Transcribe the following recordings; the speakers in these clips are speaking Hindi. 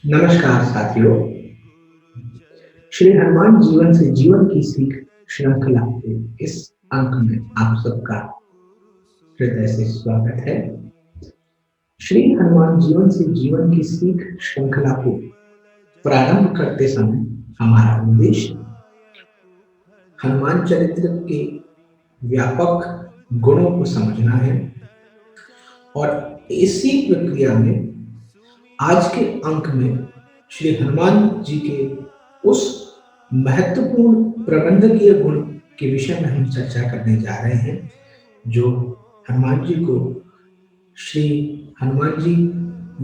नमस्कार साथियों। श्री हनुमान जीवन से जीवन की सीख श्रृंखला के इस अंक में आप सबका हृदय से स्वागत है। श्री हनुमान जीवन से जीवन की सीख श्रृंखला को प्रारंभ करते समय हमारा उद्देश्य हनुमान चरित्र के व्यापक गुणों को समझना है और इसी प्रक्रिया में आज के अंक में श्री हनुमान जी के उस महत्वपूर्ण प्रबंधकीय गुण के विषय में हम चर्चा करने जा रहे हैं जो हनुमान जी को श्री हनुमान जी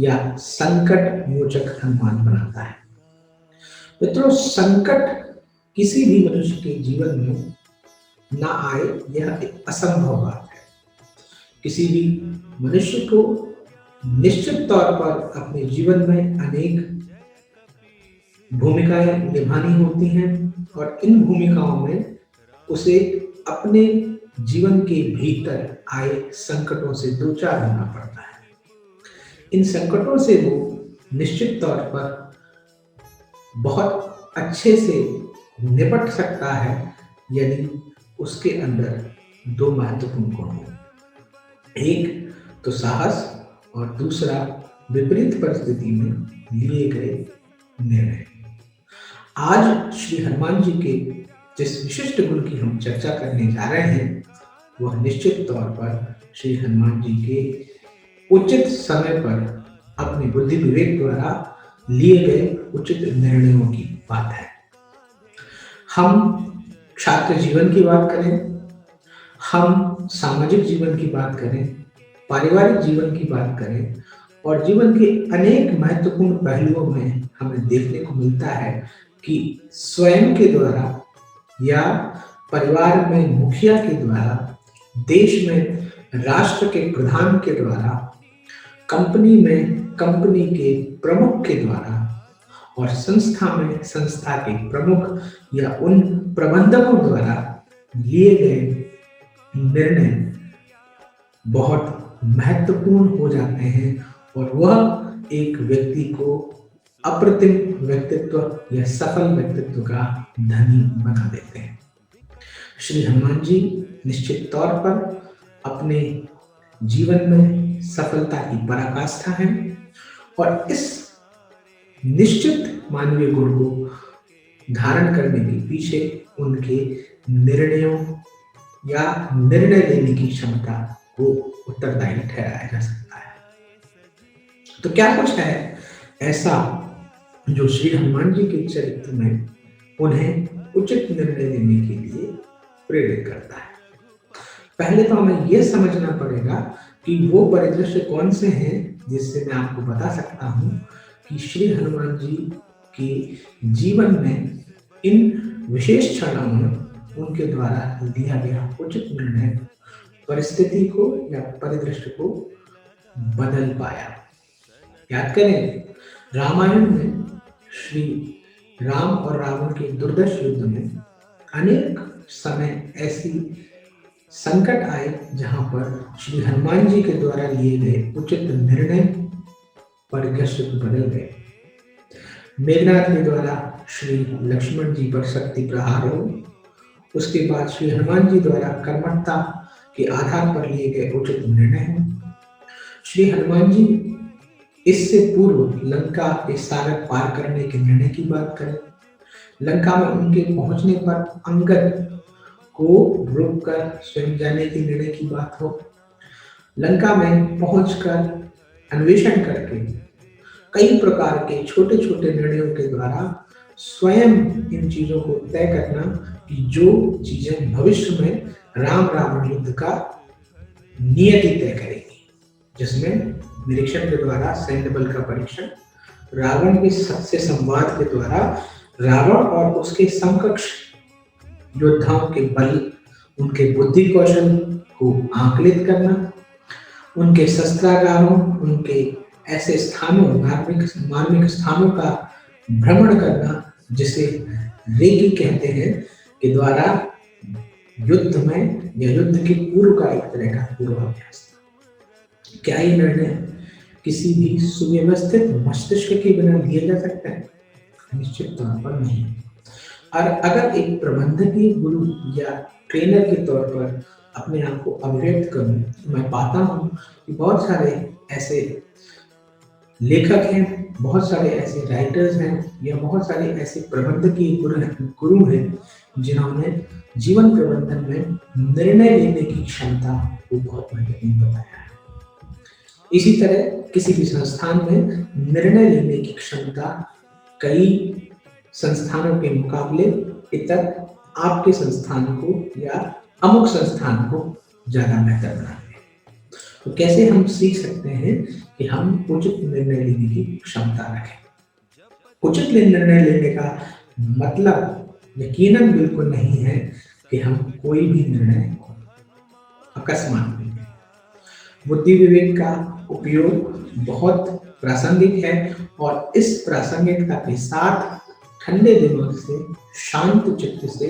या संकट मोचक हनुमान बनाता है। मित्रों, संकट किसी भी मनुष्य के जीवन में ना आए यह एक असंभव बात है। किसी भी मनुष्य को निश्चित तौर पर अपने जीवन में अनेक भूमिकाएं निभानी होती हैं और इन भूमिकाओं में उसे अपने जीवन के भीतर आए संकटों से दो चार होना पड़ता है। इन संकटों से वो निश्चित तौर पर बहुत अच्छे से निपट सकता है यदि उसके अंदर दो महत्वपूर्ण गुण हो। एक तो साहस और दूसरा विपरीत परिस्थिति में लिए गए निर्णय। आज श्री हनुमान जी के जिस विशिष्ट गुण की हम चर्चा करने जा रहे हैं वह निश्चित तौर पर श्री हनुमान जी के उचित समय पर अपने बुद्धि विवेक द्वारा लिए गए उचित निर्णयों की बात है। हम छात्र जीवन की बात करें, हम सामाजिक जीवन की बात करें, पारिवारिक जीवन की बात करें और जीवन के अनेक महत्वपूर्ण पहलुओं में हमें देखने को मिलता है कि स्वयं के द्वारा या परिवार में मुखिया के द्वारा, देश में राष्ट्र के प्रधान के द्वारा, कंपनी में कंपनी के प्रमुख के द्वारा और संस्था में संस्था के प्रमुख या उन प्रबंधकों द्वारा लिए गए निर्णय बहुत महत्वपूर्ण हो जाते हैं और वह एक व्यक्ति को अप्रतिम व्यक्तित्व या सफल व्यक्तित्व का धनी बना देते हैं। श्री हनुमान जी निश्चित तौर पर अपने जीवन में सफलता की पराकाष्ठा है और इस निश्चित मानवीय गुण को धारण करने के पीछे उनके निर्णयों या निर्णय लेने की क्षमता को उत्तरदायी ठहराया जा सकता है। तो क्या कुछ है ऐसा जो श्री हनुमान जी के चरित्र में उन्हें उचित निर्णय लेने के लिए प्रेरित करता है। पहले तो हमें यह समझना पड़ेगा कि वो परिदृश्य कौन से हैं जिससे मैं आपको बता सकता हूं कि श्री हनुमान जी के जीवन में इन विशेष क्षणों में उनके द्वारा लिया गया उचित निर्णय परिस्थिति को या परिदृश्य को बदल पाया। याद करें, रामायण में श्री राम और रावण के दुर्दश युद्ध में अनेक समय ऐसी संकट आए जहां पर श्री हनुमान जी के द्वारा लिए गए उचित निर्णय परिदृश्य को बदल गए। मेघनाथ के द्वारा श्री लक्ष्मण जी पर शक्ति प्रहार हो, उसके बाद श्री हनुमान जी द्वारा कर्मठता के आधार पर लिए गए उचित निर्णय हो। श्री हनुमान जी इससे पूर्व लंका के सागर पार करने के निर्णय की बात करें, लंका में उनके पहुंचने पर अंगद को रोककर स्वयं जाने के निर्णय की बात हो, लंका में पहुंचकर अन्वेषण करके कई प्रकार के छोटे छोटे निर्णयों के द्वारा स्वयं इन चीजों को तय करना कि जो चीजें भविष्य में राम रावण युद्ध का नियति तय करेगी, जिसमें निरीक्षण के द्वारा सैन्य बल का परीक्षण, रावण के से संवाद के द्वारा रावण और उसके समकक्ष योद्धाओं के बल, उनके बुद्धि कौशल को आंकलित करना, उनके शस्त्रागारों, उनके ऐसे स्थानों, मार्मिक स्थानों का भ्रमण करना जिसे रेकी कहते हैं, के द्वारा युद्ध में या युद्ध के पूर्व का एक तरह का पूर्वाभ्यास। क्या ये निर्णय किसी भी सुव्यवस्थित मस्तिष्क के बिना लिए जा सकते हैं? निश्चित तौर पर नहीं। और अगर एक प्रबंधकीय गुरु या ट्रेनर के तौर पर अपने आप को अभिव्यक्त करूँ, तो मैं पाता हूँ कि बहुत सारे ऐसे लेखक हैं, बहुत सारे ऐसे राइटर्स हैं या बहुत सारे ऐसे प्रबंधकीय गुरु हैं, जिन्होंने जीवन प्रबंधन में निर्णय लेने की क्षमता को बहुत महत्वपूर्ण बताया है। इसी तरह किसी भी संस्थान में निर्णय लेने की क्षमता कई संस्थानों के मुकाबले इतर आपके संस्थान को या अमुक संस्थान को ज़्यादा बेहतर बनाते हैं। तो कैसे हम सीख सकते हैं कि हम उचित निर्णय लेने की क्षमता रखें? उचित निर्णय लेने का मतलब यकीनन बिल्कुल नहीं है कि हम कोई भी निर्णय अकस्मात लें। बुद्धि विवेक का उपयोग बहुत प्रासंगिक है और इस प्रासंगिकता के साथ ठंडे दिमाग से, शांत चित्त से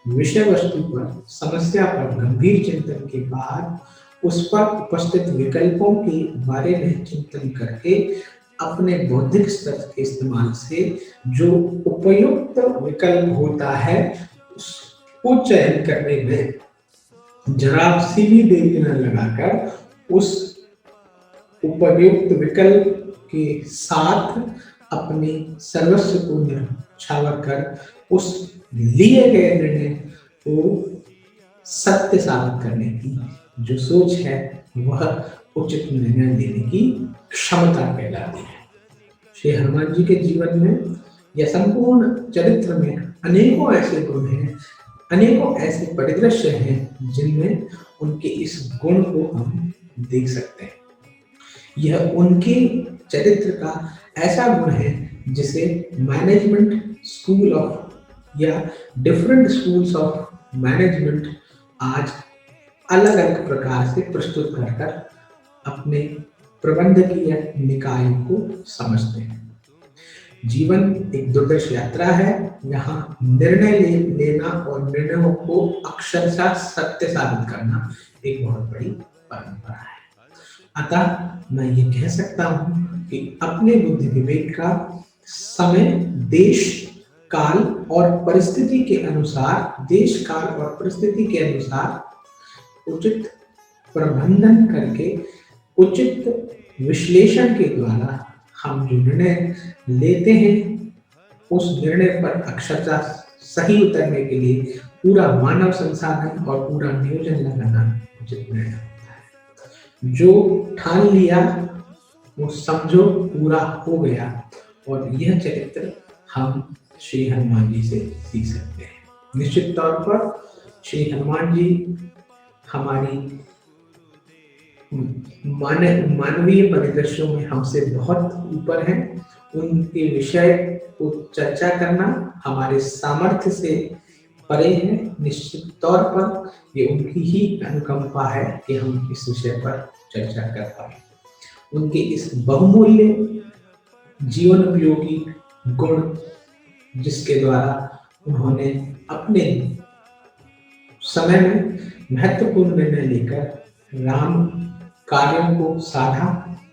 विषय वस्तु पर, समस्या पर गंभीर चिंतन के बाद उस पर उपस्थित विकल्पों के बारे में चिंतन करके अपने बौद्धिक स्तर के इस्तेमाल से जो उपयुक्त विकल्प होता है उसको चयन करने में जरा सी भी देरी न लगाकर उस उपयुक्त विकल्प के साथ अपने सर्वस्व को न्यौछावर कर उस लिए गए निर्णय को सत्य साबित करने की जो सोच है वह उचित निर्णय लेने की क्षमता कहलाती है। श्री हनुमान जी के जीवन में या संपूर्ण चरित्र में अनेकों ऐसे गुण हैं, अनेकों ऐसे परिदृश्य हैं जिनमें उनके इस गुण को हम देख सकते हैं। यह उनके चरित्र का ऐसा गुण है जिसे मैनेजमेंट स्कूल ऑफ या डिफरेंट स्कूल्स ऑफ मैनेजमेंट आज अलग अलग प्रकार से प्रस्तुत कर अपने प्रबंधकीय निकायों को समझते हैं। जीवन एक दुर्दर्श यात्रा है, यहाँ निर्णय लेना और निर्णयों को अक्षरशः सत्य साबित करना एक बहुत बड़ी परंपरा है। अतः मैं ये कह सकता हूँ कि अपने बुद्धि विवेक का समय, देश काल और परिस्थिति के अनुसार, देश काल और परिस्थिति के अनुसार उचित प्रबंधन करके, उचित विश्लेषण के द्वारा हम जो निर्णय लेते हैं उस निर्णय पर अक्षरशः सही उतरने के लिए पूरा मानव संसाधन और पूरा नियोजन लगाना उचित निर्णय होता है। जो ठान लिया वो समझो पूरा हो गया। और यह चरित्र हम श्री हनुमान जी से सीख सकते हैं। निश्चित तौर पर श्री हनुमान जी हमारी मानवीय परिदृश्यों में हमसे बहुत ऊपर हैं। उनके विषय को चर्चा करना हमारे सामर्थ्य से परे है। निश्चित तौर पर ये उनकी ही अनुकंपा है कि हम इस विषय पर चर्चा कर पाए। उनके इस बहुमूल्य जीवन उपयोगी गुण जिसके द्वारा उन्होंने अपने समय में महत्वपूर्ण निर्णय लेकर राम कार्यों को साधा,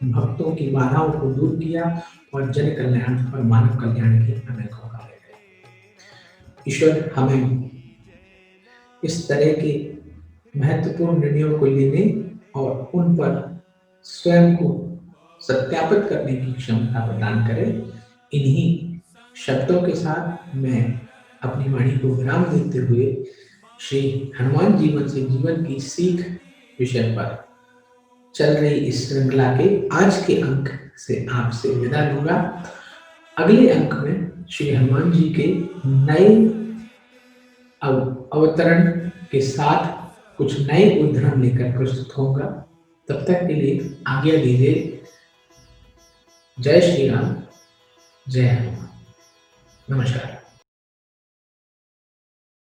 भक्तों की बाधाओं को दूर किया और जन कल्याण और मानव कल्याण के अनेकों कार्य किए। ईश्वर हमें इस तरह के महत्वपूर्ण निर्णयों को लेने और उन पर स्वयं को सत्यापित करने की क्षमता प्रदान करे। इन्हीं शब्दों के साथ मैं अपनी वाणी को विराम देते हुए श्री हनुमान जीवन से जीवन की सीख विषय पर चल रही इस श्रृंखला के आज के अंक से आपसे विदा लूंगा। अगले अंक में श्री हनुमान जी के नए अवतरण के साथ कुछ नए उदाहरण लेकर प्रस्तुत होगा। तब तक के लिए आज्ञा दीजिए। जय श्री राम, जय हनुमान। नमस्कार।